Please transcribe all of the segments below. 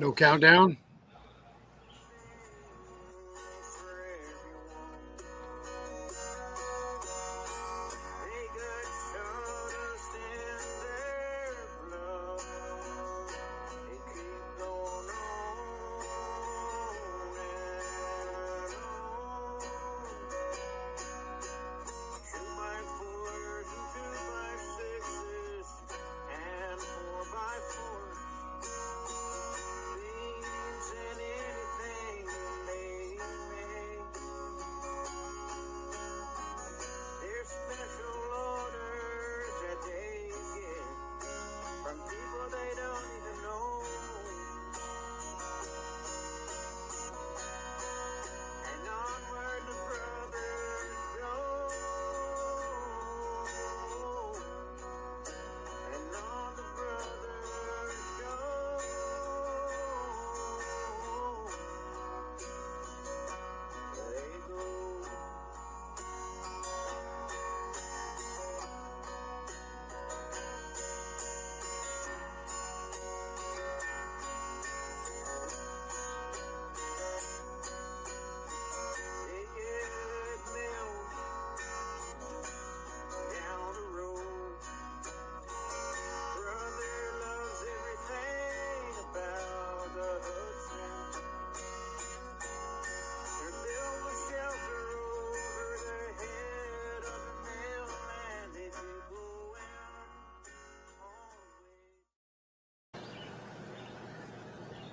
No countdown?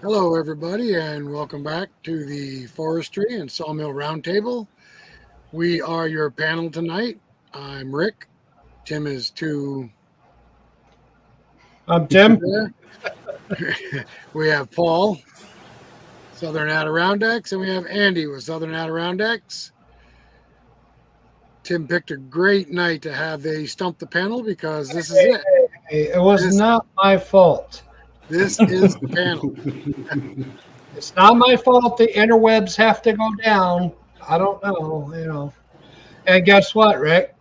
Hello, everybody, and welcome back to the Forestry and Sawmill Roundtable. We are your panel tonight. I'm Rick. Tim is too. I'm Tim. We have Paul, Southern Adirondacks, and we have Andy with Southern Adirondacks. Tim picked a great night to have they stump the panel because this is it. It was not my fault. This is the panel. It's not my fault the interwebs have to go down. I don't know, And guess what, Rick?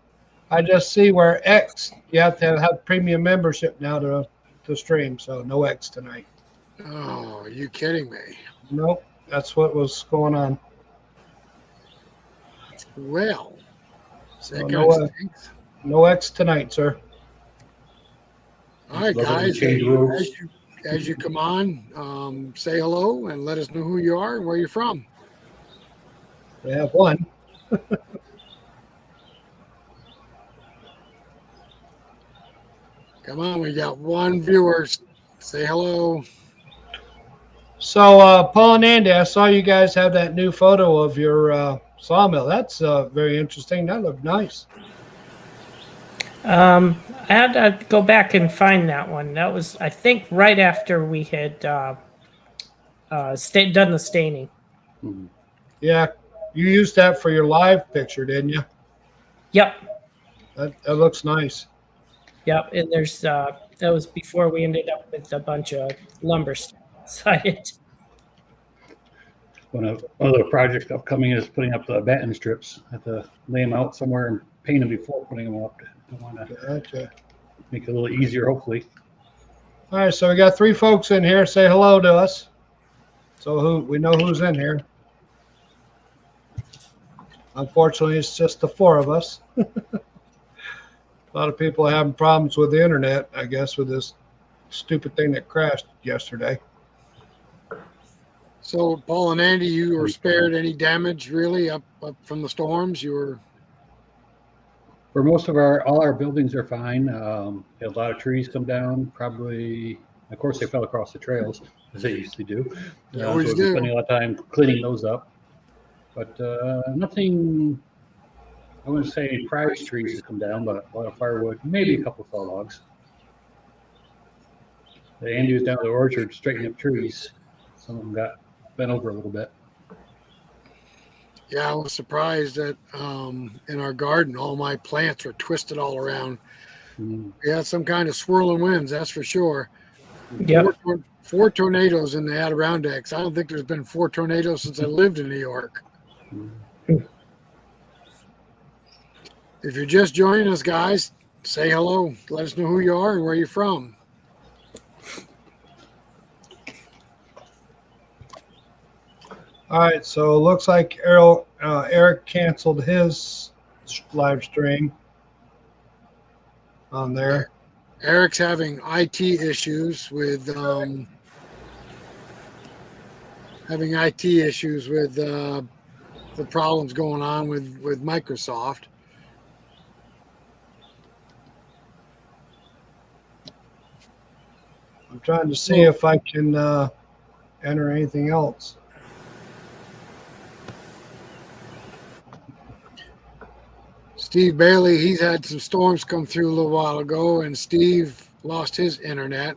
I just see where X, you have to have premium membership now to stream, so no X tonight. Oh, are you kidding me? Nope, that's what was going on. Well, so no X tonight, sir. All right, guys. As you come on, say hello and let us know who you are and where you're from. We have one. Come on, we got one viewer. Say hello. So, Paul and Andy, I saw you guys have that new photo of your sawmill. That's very interesting. That looked nice. I had to go back and find that one. That was, I think, right after we had done the staining. Yeah, you used that for your live picture, didn't you? Yep. That looks nice. Yep, and there's that was before we ended up with a bunch of lumber inside. One of the projects upcoming is putting up the batten strips. I have to lay them out somewhere and paint them before putting them up. I want to make it a little easier, hopefully. All right, so we got 3 folks in here. Say hello to us. So we know who's in here. Unfortunately, it's just the 4 of us. A lot of people are having problems with the internet, I guess, with this stupid thing that crashed yesterday. So, Paul and Andy, you were spared any damage, really, up from the storms? You were. For most of all our buildings are fine. Had a lot of trees come down. Probably, of course, they fell across the trails as they usually do. They always do. We're spending a lot of time cleaning those up. But nothing. I wouldn't say any prize trees have come down, but a lot of firewood, maybe a couple of fell logs. Andy was down to the orchard straightening up trees. Some of them got bent over a little bit. Yeah, I was surprised that in our garden, all my plants were twisted all around. We had some kind of swirling winds, that's for sure. Yep. 4 tornadoes in the Adirondacks. I don't think there's been 4 tornadoes since I lived in New York. If you're just joining us, guys, say hello. Let us know who you are and where you're from. All right, so it looks like Eric canceled his live stream on there. Eric's having IT issues with the problems going on with Microsoft. I'm trying to see if I can enter anything else. Steve Bailey, he's had some storms come through a little while ago, and Steve lost his internet.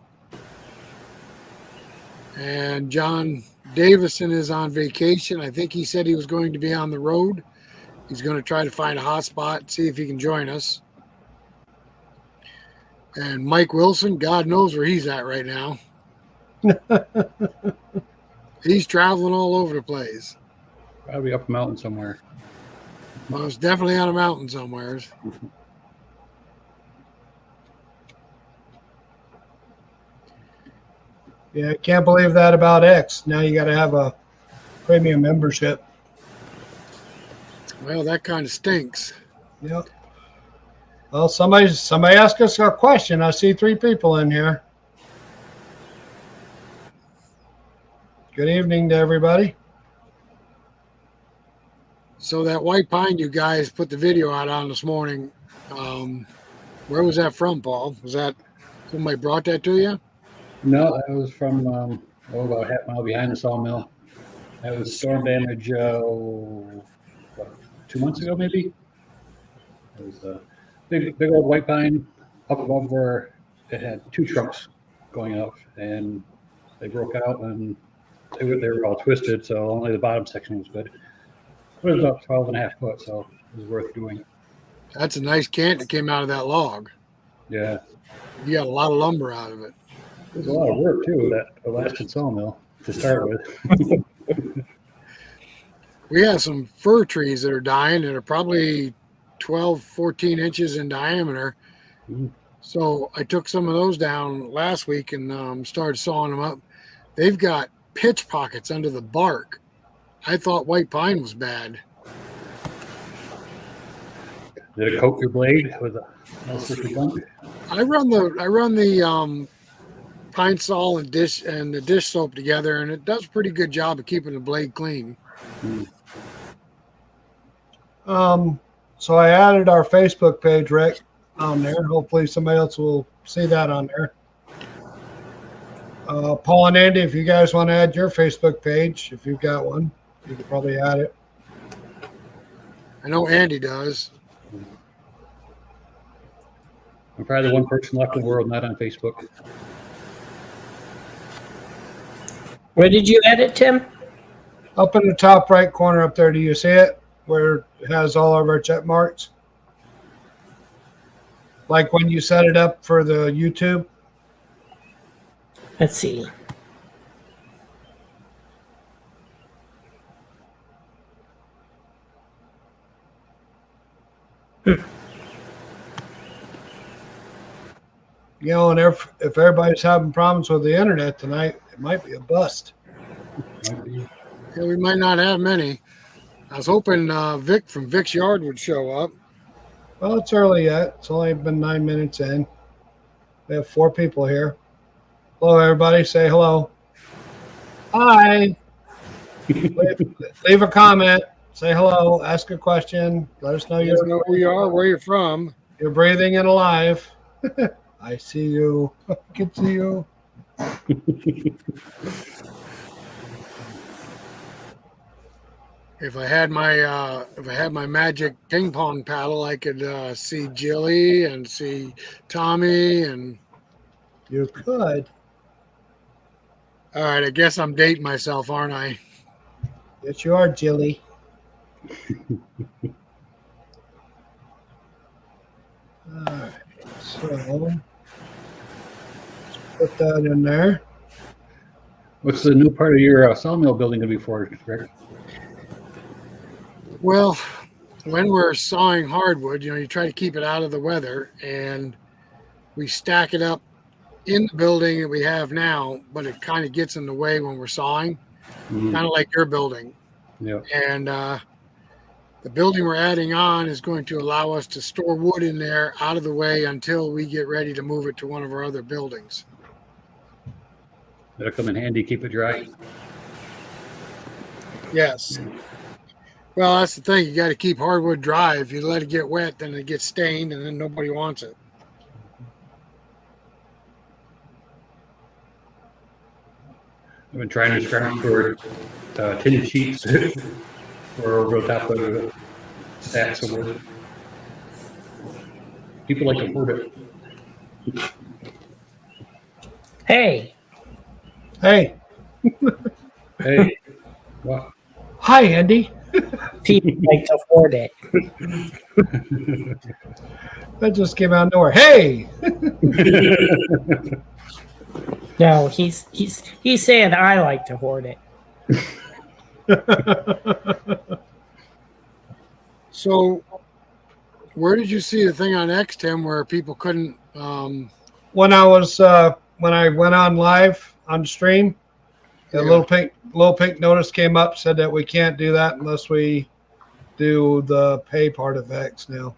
And John Davison is on vacation. I think he said he was going to be on the road. He's going to try to find a hotspot, see if he can join us. And Mike Wilson, God knows where he's at right now. He's traveling all over the place. Probably up a mountain somewhere. Well, it's definitely on a mountain somewhere. Yeah, I can't believe that about X. Now you got to have a premium membership. Well, that kind of stinks. Yep. Well, somebody asked us a question. I see 3 people in here. Good evening to everybody. So that white pine you guys put the video out on this morning, where was that from, Paul? Was that somebody brought that to you? No, that was from about half a mile behind the sawmill. That was storm damage 2 months ago, maybe. It was a big old white pine up above where it had 2 trunks going up, and they broke out and they were all twisted, so only the bottom section was good. It was about 12.5 foot, so it was worth doing. That's a nice cant that came out of that log. Yeah. You got a lot of lumber out of it. There's a lot of work, too, that Alaskan sawmill to start with. We have some fir trees that are dying that are probably 12, 14 inches in diameter. Mm. So I took some of those down last week and started sawing them up. They've got pitch pockets under the bark. I thought white pine was bad. Did it coat your blade with a nice sticky gunk? I run the pine sol and the dish soap together, and it does a pretty good job of keeping the blade clean. So I added our Facebook page, Rick, on there. Hopefully somebody else will see that on there. Paul and Andy, if you guys want to add your Facebook page, if you've got one, you could probably add it. I know Andy does. I'm probably the one person left in the world not on Facebook. Where did you add it, Tim? Up in the top right corner up there, do you see it? Where it has all of our check marks? Like when you set it up for the YouTube? Let's see. You know, and if everybody's having problems with the internet tonight, it might be a bust. Yeah, we might not have many. I was hoping Vic from Vic's Yard would show up. Well, it's early yet. It's only been 9 minutes in. We have 4 people here. Hello, everybody. Say hello. Hi. Leave a comment. Say hello. Ask a question. Let us know You know who you are, where you're from. you're breathing and alive. I see you. I can see you. If I had my magic ping pong paddle, I could see Jilly and see Tommy and. You could. All right, I guess I'm dating myself, aren't I? Yes, you are, Jilly. All right. So let's put that in there. What's the new part of your sawmill building going to be for, Rick? Well, when we're sawing hardwood, you try to keep it out of the weather, and we stack it up in the building that we have now, but it kind of gets in the way when we're sawing, kind of like your building. Yep. And the building we're adding on is going to allow us to store wood in there out of the way until we get ready to move it to one of our other buildings. That'll come in handy. Keep it dry. Yes. Well, that's the thing. You got to keep hardwood dry. If you let it get wet, then it gets stained, and then nobody wants it. I've been trying to scrounge for tin sheets for over the top of the stacks of wood. People like to hoard it. Hey, Hey, Hey, what? hi, Andy. people like to hoard it. That just came out of nowhere. Hey, No, he's saying I like to hoard it. So, where did you see the thing on X, Tim, where people couldn't? when I went on live on stream, the Yeah. little pink notice came up, said that we can't do that unless we do the pay part of X now.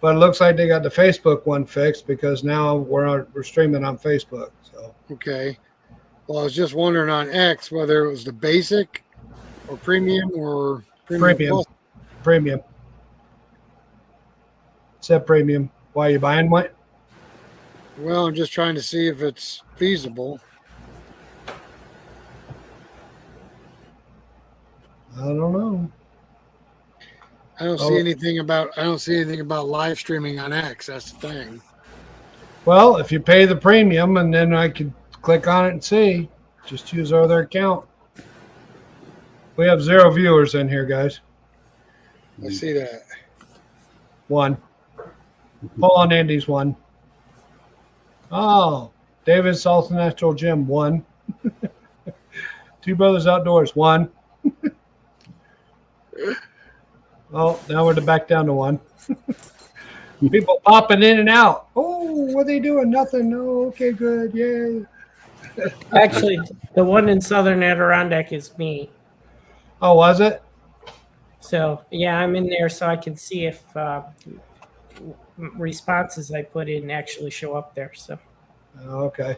But it looks like they got the Facebook one fixed because now we're streaming on Facebook. So Okay. Well, I was just wondering on X whether it was the basic or premium or Premium. plus. premium. It said premium. Why are you buying one? Well, I'm just trying to see if it's feasible. I don't know. I don't see anything about live streaming on X. That's the thing. Well, if you pay the premium, and then I could click on it and see. Just use our other account. We have 0 viewers in here, guys. I see that. 1. Pull on Andy's 1. Oh, David Salsa Natural Gym 1. Two Brothers Outdoors 1. Oh, now we're back down to 1. People popping in and out. Oh, what are they doing? Nothing. Oh, okay, good. Yay. Actually, the one in Southern Adirondack is me. Oh, was it? So yeah, I'm in there so I can see if responses I put in actually show up there. So Okay.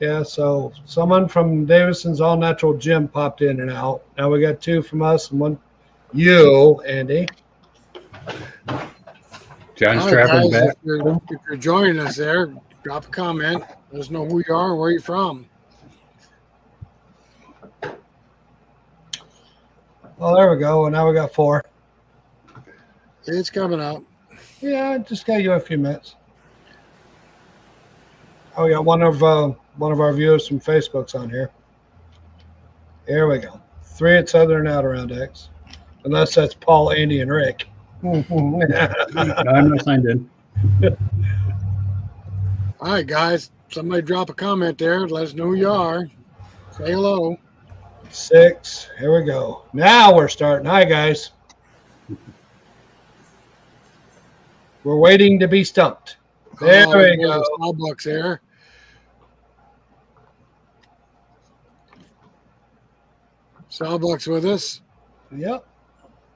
Yeah, so someone from Davison's All Natural Gym popped in and out. Now we got 2 from us and 1 you, Andy. John's All right, traveling guys, back. if you're joining us there, drop a comment. Let us know who you are and where you're from. Oh, there we go. And now we got 4. It's coming up. Yeah, just got you a few minutes. Oh, we got one of our viewers from Facebook's on here. Here we go. 3 at Southern Adirondacks. Unless that's Paul, Andy, and Rick. No, I'm not signed in. All right, guys. Somebody drop a comment there. Let us know who you are. Say hello. 6. Here we go. Now we're starting. Hi, guys. We're waiting to be stumped. There we there's go. a Starbucks there. Starbucks with us. Yep.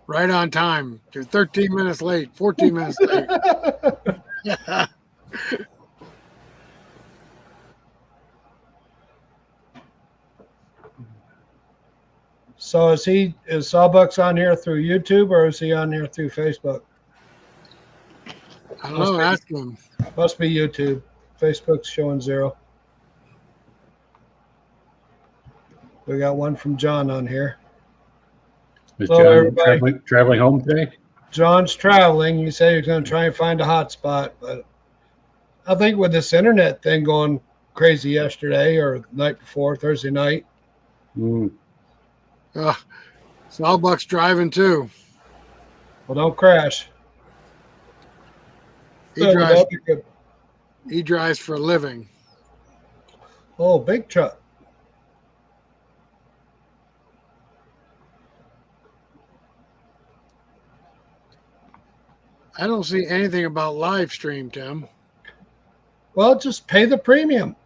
Right on time. You're 13 minutes late, 14 minutes late. So is Sawbucks on here through YouTube or is he on here through Facebook? I don't know. Ask him. Must be YouTube. Facebook's showing 0. We got 1 from John on here. Is Hello, John everybody. traveling home today? John's traveling. He said he's going to try and find a hot spot, but I think with this internet thing going crazy yesterday or the night before, Thursday night. Starbucks driving too. Well, don't crash. He drives for a living. Oh, big truck. I don't see anything about live stream, Tim. Well, just pay the premium.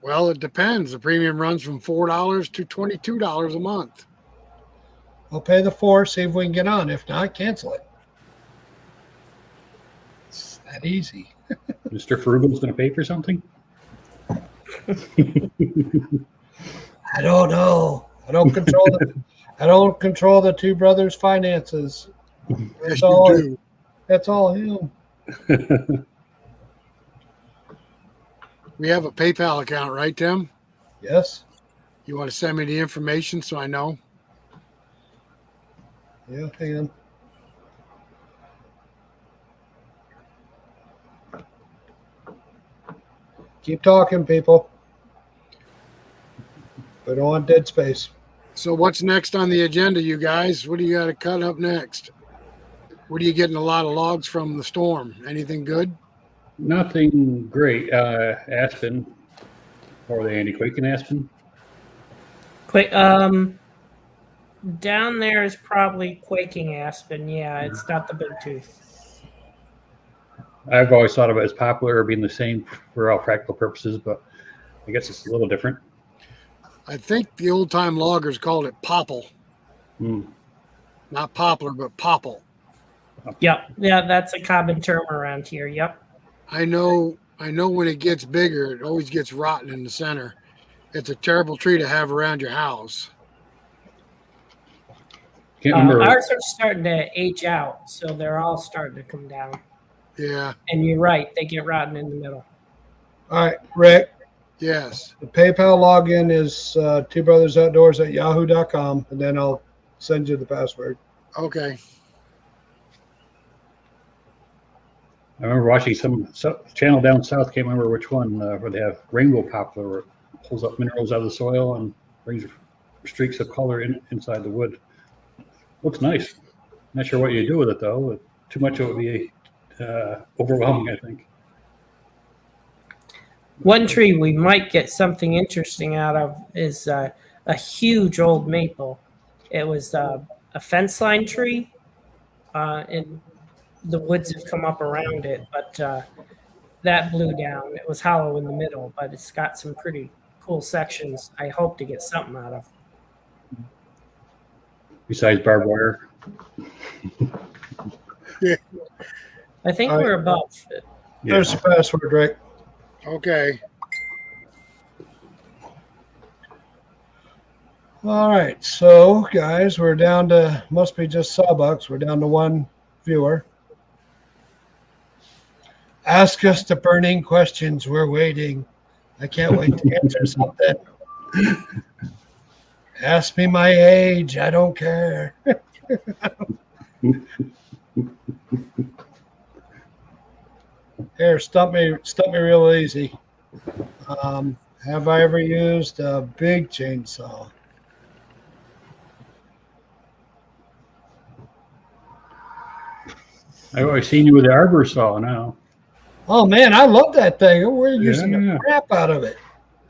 Well, it depends. The premium runs from $4 to $22 a month. I'll pay the $4, see if we can get on. If not, cancel it. It's that easy. Mr. Frugal's going to pay for something? I don't know. I don't control the two brothers' finances. Yes, you do. That's all him. We have a PayPal account, right, Tim? Yes. You want to send me the information so I know? Yeah, hang on. Keep talking, people. We don't want dead space. So what's next on the agenda, you guys? What do you got to cut up next? What are you getting a lot of logs from the storm? Anything good? Nothing great. Aspen, or the anti-quake in Aspen. Quick, down there is probably quaking aspen. Yeah, it's not the big tooth. I've always thought of it as poplar being the same for all practical purposes, but I guess it's a little different. I think the old-time loggers called it popple. Hmm. Not poplar, but popple. Yep, yeah, that's a common term around here. Yep. I know when it gets bigger, it always gets rotten in the center. It's a terrible tree to have around your house. Can't remember. Ours are starting to age out, so they're all starting to come down. Yeah. And you're right, they get rotten in the middle. All right, Rick. Yes. The PayPal login is twobrothers.outdoors@yahoo.com, and then I'll send you the password. Okay. I remember watching some channel down south, can't remember which one, where they have rainbow poplar, where it pulls up minerals out of the soil and brings streaks of color inside the wood. Looks nice. Not sure what you do with it, though. Too much of it would be overwhelming, I think. One tree we might get something interesting out of is a huge old maple. It was a fence line tree, and the woods have come up around it, but that blew down. It was hollow in the middle, but it's got some pretty cool sections. I hope to get something out of. Besides barbed wire. Yeah. I think All right. we're above it. Yeah. There's the password, Rick. Okay. All right, so guys, we're down to, must be just Sawbucks. We're down to one viewer. Ask us the burning questions. We're waiting. I can't wait to answer something. Ask me my age. I don't care. Here, stump me real easy. Have I ever used a big chainsaw? I've always seen you with the arbor saw now. Oh man, I love that thing. We're using Yeah. the crap out of it.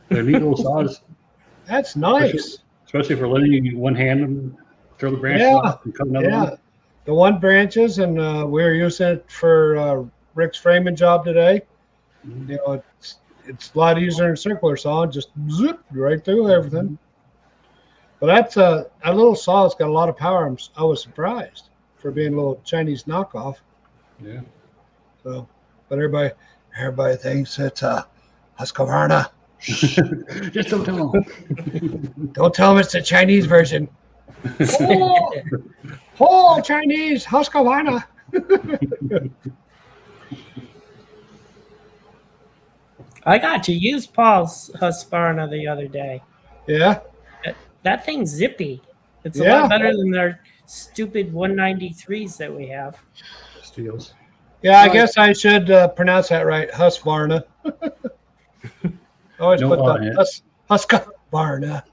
They're neat little saws, That's nice. especially for letting you one hand and throw the branch Yeah. off and cut another Yeah, one. the one branches, and we were using it for Rick's framing job today. Mhm. You know, it's a lot easier than a circular saw. Just zip right through everything. But that's a little saw. It's got a lot of power. I was surprised for being a little Chinese knockoff. Yeah. So, but everybody thinks it's a Husqvarna. Just don't tell them. Don't tell them it's the Chinese version. Oh, Chinese Husqvarna. I got to use Paul's Husqvarna the other day. Yeah. That thing's zippy. It's a Yeah. lot better than their stupid 193s that we have. Steels. Yeah, I Right. guess I should pronounce that right. Husqvarna. Always No put on the it. Husqvarna.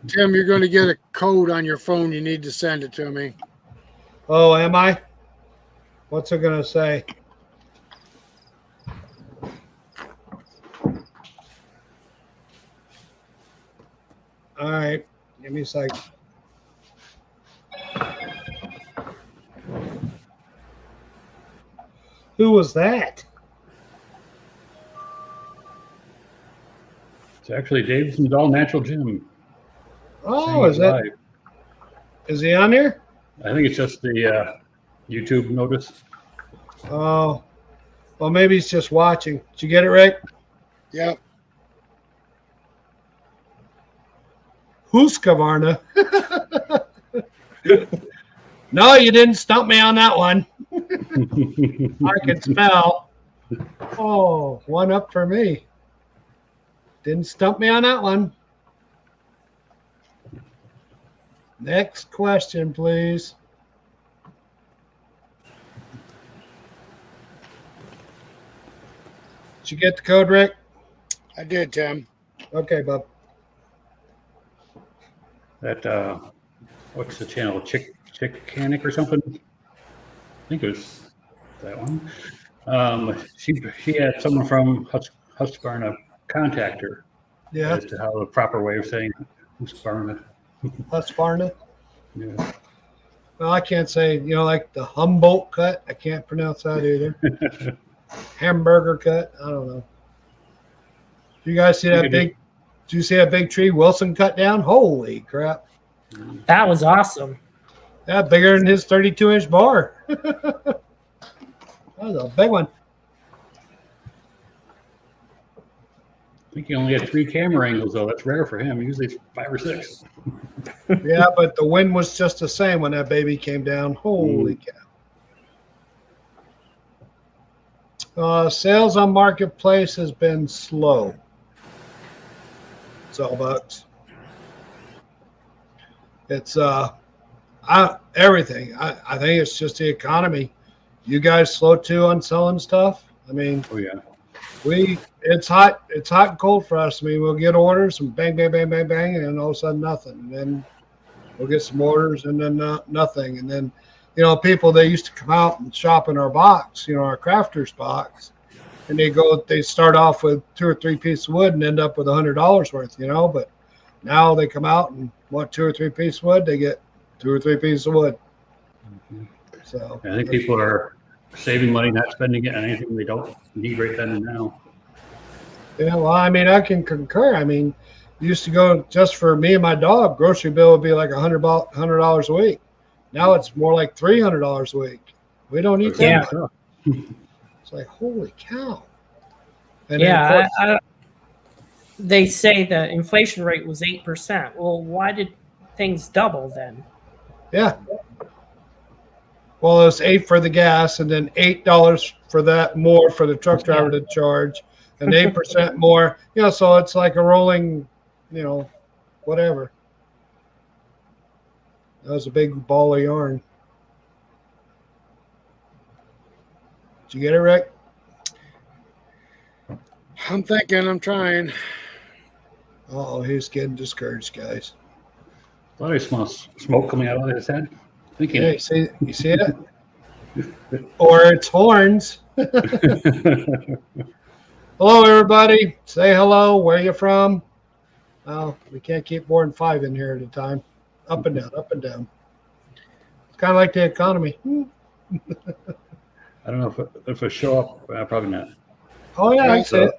Tim, you're going to get a code on your phone. You need to send it to me. Oh, am I? What's it going to say? All right. Give me a sec. Who was that? It's actually Davidson's All Natural Gym. Oh, is that? Live. Is he on here? I think it's just the YouTube notice. Oh, well, maybe he's just watching. Did you get it, Rick? Yep. Husqvarna. No, you didn't stump me on that one. I can spell. Oh, one up for me. Didn't stump me on that one. Next question, please. Did you get the code, Rick? I did, Tim. Okay, bub. That what's the channel? Chick Canic or something? I think it was that one. She had someone from Husqvarna contact her. Yeah. As to how the proper way of saying Husqvarna. Husqvarna. Yeah. Well, I can't say, like the Humboldt cut. I can't pronounce that either. Hamburger cut. I don't know. You guys see that big? Did you see that big tree Wilson cut down? Holy crap! That was awesome. Yeah, bigger than his 32-inch bar. That was a big one. I think he only had 3 camera angles though. That's rare for him. Usually it's 5 or 6. Yeah, but the wind was just the same when that baby came down. Holy cow. Sales on Marketplace has been slow. It's all bucks. It's everything. I think it's just the economy. You guys slow too on selling stuff. I mean, Oh yeah. it's hot and cold for us. I mean, we'll get orders and bang, bang, bang, bang, bang, and then all of a sudden nothing. And then we'll get some orders and then nothing. And then, people, they used to come out and shop in our box, our crafters box, and they start off with 2 or 3 pieces of wood and end up with $100 worth, but now they come out and want 2 or 3 pieces of wood, they get 2 or 3 pieces of wood. Mm-hmm. So I think people are saving money, not spending it on anything they don't need right then and now. yeah, well, I mean, I can concur. I mean, used to go just for me and my dog, grocery bill would be like $100 a week. Now it's more like $300 a week. We don't eat that much. It's like, holy cow. And Yeah, they say the inflation rate was 8%. Well, why did things double then? yeah. Well, it's $8 for the gas, and then $8 for that more for the truck driver to charge, and 8% more. So it's like a rolling, whatever. That was a big ball of yarn. Did you get it, Rick? I'm thinking, I'm trying. Oh, he's getting discouraged, guys. Thought I smell smoke coming out of his head. Thinking. Yeah, you see it? Or it's horns. Hello, everybody. Say hello. Where you from? Oh, we can't keep more than 5 in here at a time. Up and down, up and down. It's kind of like the economy. I don't know if it show up. Probably not. Oh, yeah, I see it.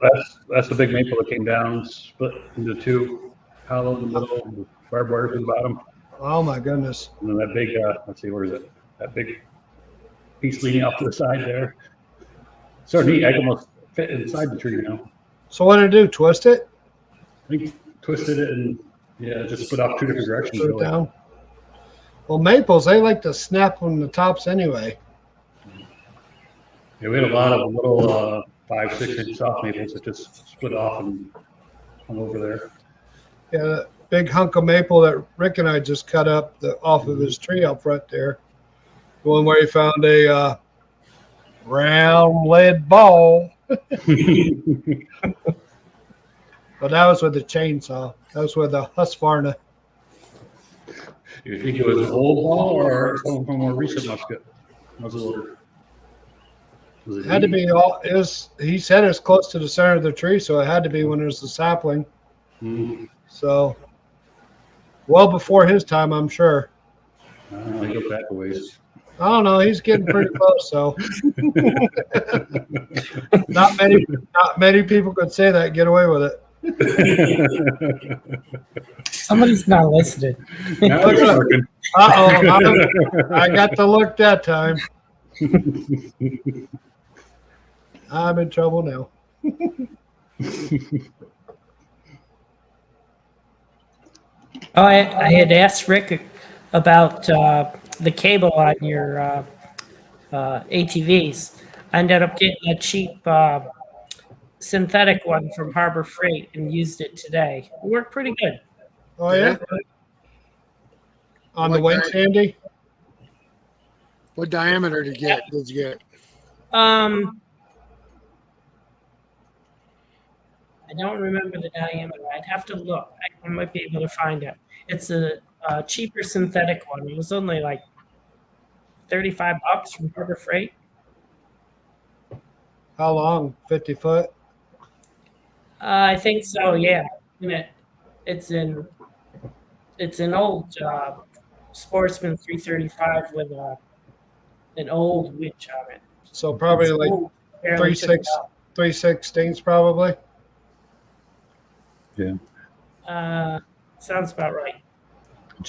That's the big maple that came down, split into 2, hollow in the middle, with barbed wire in the bottom. Oh, my goodness. And then that big, let's see, where is it? That big piece leaning off to the side there. So neat. I can almost fit inside the tree now. So what did it do? Twist it? I think twisted it and just split off 2 different directions. Put it Really. down? Well, maples, they like to snap on the tops anyway. Yeah, we had a lot of little 5, 6 inch soft maples that just split off and hung over there. Yeah, that big hunk of maple that Rick and I just cut up off of his tree up front there. The one where he found a round lead ball. But that was with the chainsaw. That was with the Husqvarna. You think it was an old ball or something from a recent musket? Muzzleloader? It had to be all. He said it was close to the center of the tree, so it had to be when it was the sapling. Mm-hmm. So, well before his time, I'm sure. I don't know, he go back a ways. I don't know. He's getting pretty close, so not many people could say that and get away with it. Somebody's not listening. Now it's working. I got the look that time. I'm in trouble now. Oh, I had asked Rick about the cable on your ATVs. I ended up getting a cheap synthetic one from Harbor Freight and used it today. It worked pretty good. Oh, yeah? On the wing, Sandy? What diameter did you get? I don't remember the diameter. I'd have to look. I might be able to find it. It's a cheaper synthetic one. It was only like $35 from Harbor Freight. How long? 50 foot? I think so. Yeah. It's an old Sportsman 335 with an old winch on it. So probably like 3/16 probably. Yeah. Sounds about right.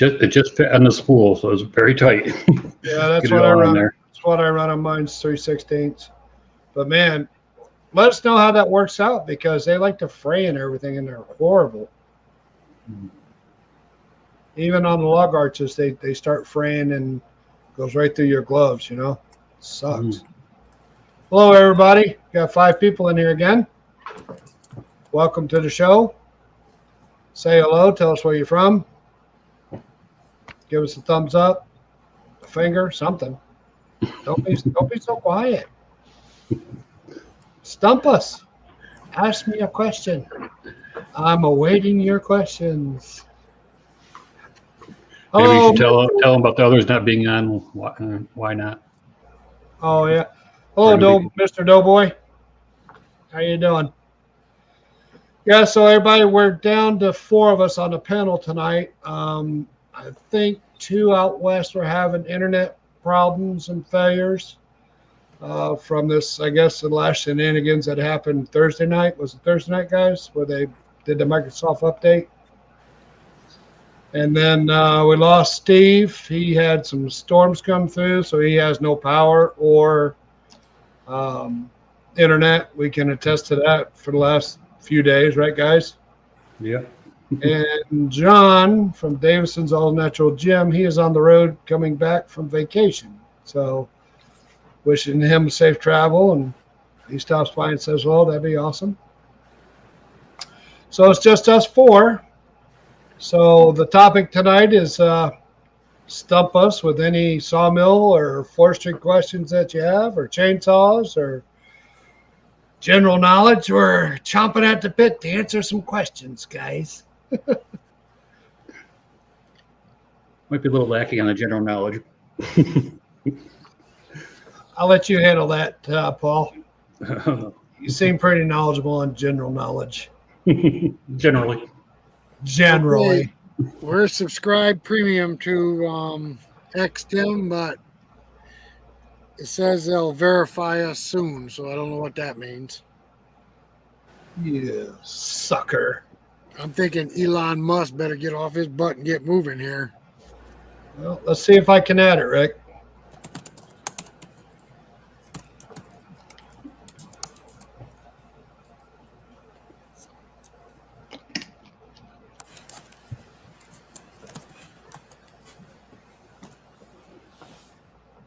It just fit on the spool, so it was very tight. Yeah, that's Get what it I all on run. there. That's what I run on mine's 3/16. But man, let us know how that works out because they like to fray and everything, and they're horrible. Even on the log arches, they start fraying and goes right through your gloves. Sucks. Hello, everybody. Got 5 people in here again. Welcome to the show. Say hello. Tell us where you're from. Give us a thumbs up, a finger, something. Don't be so quiet. Stump us. Ask me a question. I'm awaiting your questions. Maybe you should tell them about the others not being on. Why not? Oh yeah. Hello, Mr. Doughboy. How you doing? Yeah. So everybody, we're down to 4 of us on the panel tonight. I think 2 out west were having internet problems and failures from this, I guess, the last shenanigans that happened Thursday night. Was it Thursday night, guys, where they did the Microsoft update? And then we lost Steve. He had some storms come through, so he has no power or internet. We can attest to that for the last few days, right, guys? Yeah. And John from Davison's All Natural Gym, he is on the road coming back from vacation. So wishing him safe travel, and he stops by and says, well, that'd be awesome. So it's just us 4. So the topic tonight is stump us with any sawmill or forestry questions that you have, or chainsaws, or general knowledge. We're chomping at the bit to answer some questions, guys. Might be a little lacking on the general knowledge. I'll let you handle that, Paul. You seem pretty knowledgeable on general knowledge. Generally. Generally. Okay. We're subscribed premium to XTIM, but it says they'll verify us soon, so I don't know what that means. You sucker. I'm thinking Elon Musk better get off his butt and get moving here. Well, let's see if I can add it, Rick.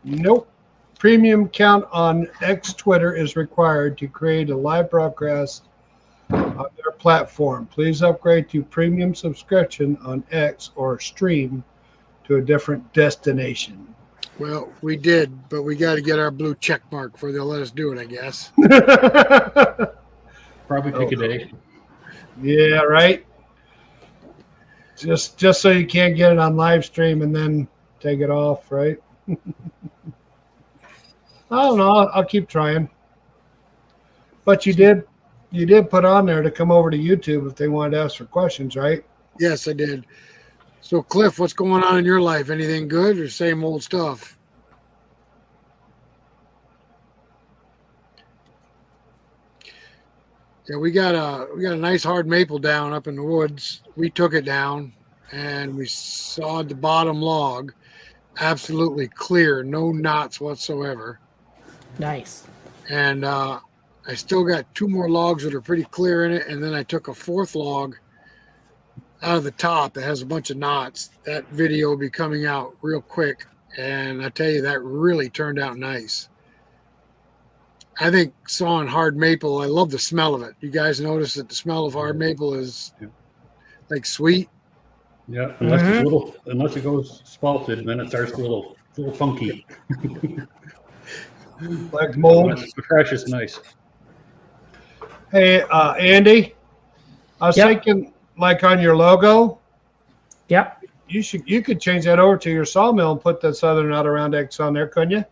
Nope. Premium count on X Twitter is required to create a live broadcast on their platform. Please upgrade to premium subscription on X or stream to a different destination. Well, we did, but we got to get our blue check mark before they'll let us do it, I guess. Probably take a day. Yeah, right. Just so you can't get it on live stream and then take it off, right? I don't know. I'll keep trying. But you did put on there to come over to YouTube if they wanted to ask for questions, right? Yes, I did. So, Cliff, what's going on in your life? Anything good or same old stuff? Yeah, we got a nice hard maple down up in the woods. We took it down and we sawed the bottom log absolutely clear, no knots whatsoever. Nice. And I still got 2 more logs that are pretty clear in it, and then I took a 4th log out of the top that has a bunch of knots. That video will be coming out real quick, and I tell you, that really turned out nice. I think sawing hard maple, I love the smell of it. You guys notice that the smell of hard maple is like sweet? Yeah, unless it's a little, unless it goes spalted, then it starts a little funky. Like mold. When it's fresh, it's nice. Hey, Andy, I was thinking, like on your logo. Yep. You could change that over to your sawmill and put the Southern Adirondack on there, couldn't you?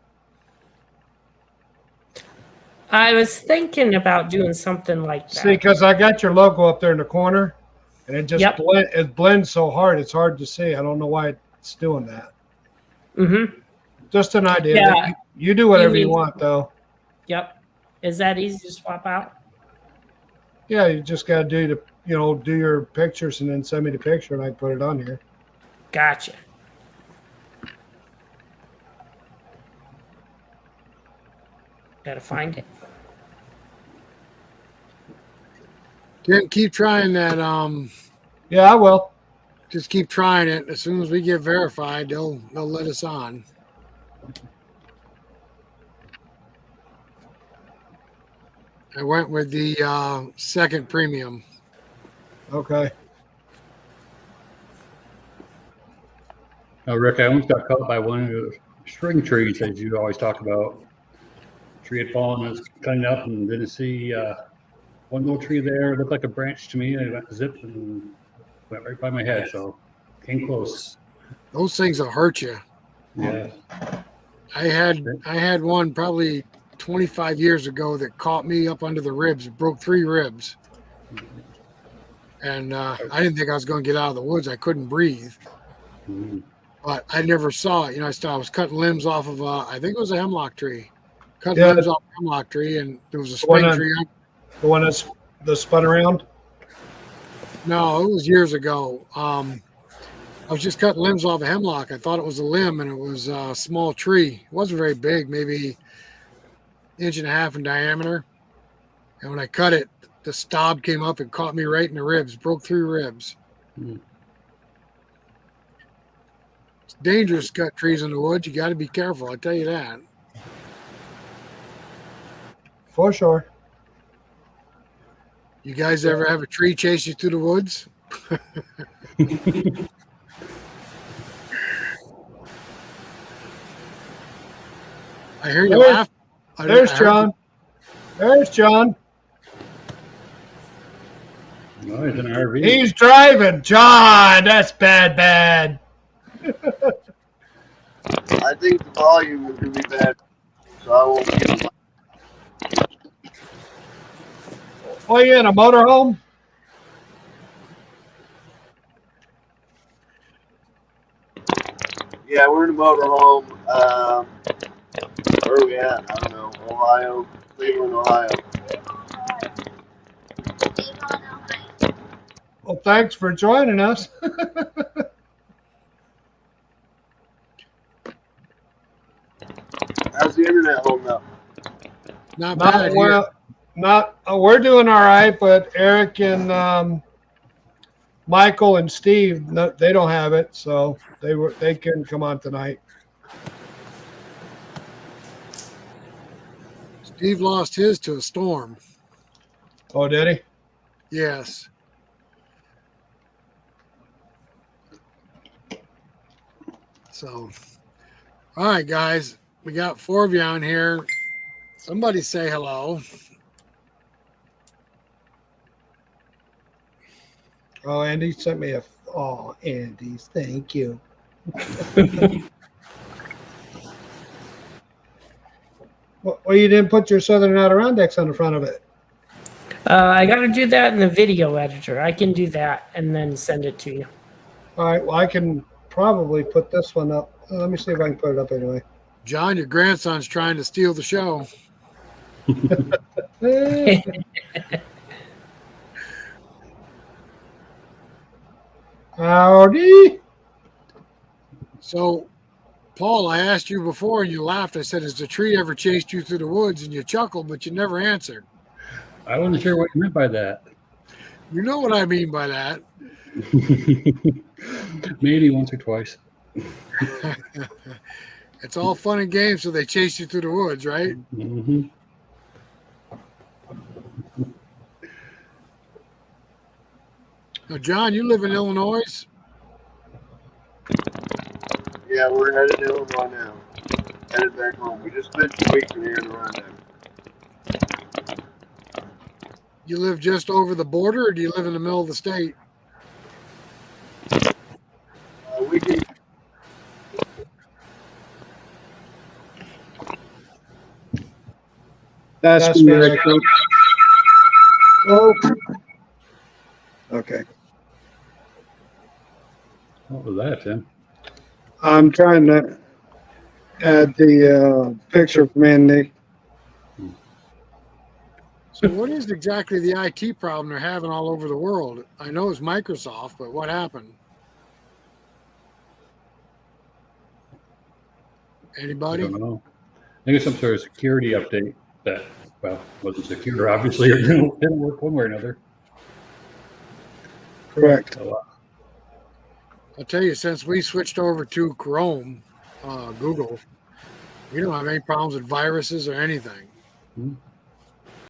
I was thinking about doing something like that. See, because I got your logo up there in the corner, and it just it blends so hard. It's hard to see. I don't know why it's doing that. Mm-hmm. Just an idea. Yeah. You do whatever you want, though. Yep. Is that easy to swap out? Yeah, you just got to do your pictures and then send me the picture, and I can put it on here. Gotcha. Gotta find it. Tim, keep trying that. Yeah, I will. Just keep trying it. As soon as we get verified, they'll let us on. I went with the 2nd premium. Okay. Now, Rick, I almost got caught by one of the string trees that you always talk about. Tree had fallen, I was cutting up and didn't see one little tree there. It looked like a branch to me, and it went zip and went right by my head, so came close. Those things will hurt you. Yeah. I had one probably 25 years ago that caught me up under the ribs. It broke 3 ribs. And I didn't think I was going to get out of the woods. I couldn't breathe. Mm-hmm. But I never saw it. I was cutting limbs off of, I think it was a hemlock tree. Cut limbs off a hemlock tree, and there was a spring tree. The one that's spun around? No, it was years ago. I was just cutting limbs off a hemlock. I thought it was a limb, and it was a small tree. It wasn't very big, maybe 1.5 inches in diameter. And when I cut it, the stub came up and caught me right in the ribs, broke 3 ribs. Mm. It's dangerous to cut trees in the woods. You got to be careful. I tell you that. For sure. You guys ever have a tree chase you through the woods? I hear you laugh. There's John. There's John. No, he's in an RV. He's driving. John, that's bad. I think the volume is going to be bad, so I won't be. Oh, you in a motorhome? Yeah, we're in a motorhome. Where are we at? I don't know. Ohio. Cleveland, Ohio. Well, thanks for joining us. How's the internet holding up? Not bad. We're doing all right, but Eric and Michael and Steve, they don't have it, so they couldn't come on tonight. Steve lost his to a storm. Oh, did he? Yes. So, all right, guys, we got 4 of you on here. Somebody say hello. Oh, Andy sent me Andy's, thank you. Well, you didn't put your Southern Adirondacks on the front of it. I got to do that in the video editor. I can do that and then send it to you. All right, well, I can probably put this one up. Let me see if I can put it up anyway. John, your grandson's trying to steal the show. Howdy. So, Paul, I asked you before and you laughed. I said, has the tree ever chased you through the woods? And you chuckled, but you never answered. I wasn't sure what you meant by that. You know what I mean by that. Maybe once or twice. It's all fun and games, so they chase you through the woods, right? Mm-hmm. Now, John, you live in Illinois. Yeah, we're headed to Illinois now. Headed back home. We just spent 2 weeks in here in the rundown. You live just over the border, or do you live in the middle of the state? We do. That's where where I come. Oh. Okay. What was that, Tim? I'm trying to add the picture from Andy. So what is exactly the IT problem they're having all over the world? I know it's Microsoft, but what happened? I Anybody? don't know. I think it's some sort of security update that, well, wasn't secure, obviously, or didn't work one way or another. Correct. So, I'll tell you, since we switched over to Chrome, Google, we don't have any problems with viruses or anything.